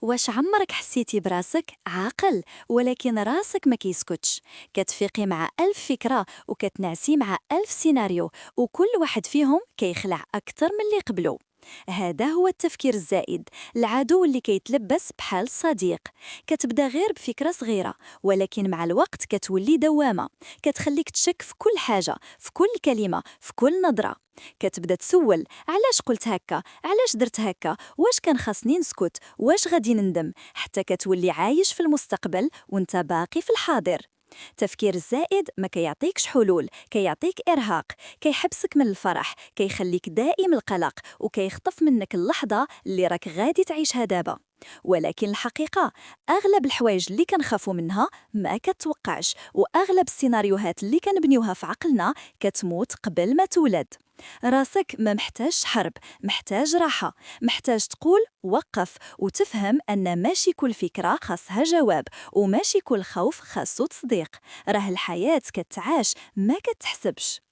واش عمرك حسيتي براسك عاقل ولكن راسك ما كيسكتش؟ كتفيقي مع ألف فكرة وكتنعسي مع ألف سيناريو، وكل واحد فيهم كيخلع أكتر من اللي قبله. هذا هو التفكير الزائد، العدو اللي كيتلبس بحال الصديق. كتبدا غير بفكرة صغيرة، ولكن مع الوقت كتولي دوامة، كتخليك تشك في كل حاجة، في كل كلمة، في كل نظرة. كتبدا تسول علاش قلت هكا، علاش درت هكا، واش كان خاصني نسكت، واش غادي نندم، حتى كتولي عايش في المستقبل وانت باقي في الحاضر. التفكير الزائد ما كيعطيكش حلول، كيعطيك إرهاق، كيحبسك من الفرح، كيخليك دائم القلق، وكيخطف منك اللحظة اللي راك غادي تعيشها دابا. ولكن الحقيقة، أغلب الحوايج اللي كنخافوا منها ما كتوقعش، وأغلب السيناريوهات اللي كنبنيوها في عقلنا كتموت قبل ما تولد. راسك ما محتاج حرب، محتاج راحة، محتاج تقول وقف وتفهم أن ماشي كل فكرة خاصها جواب، وماشي كل خوف خاصو تصديق. راه الحياة كتعاش ما كتحسبش.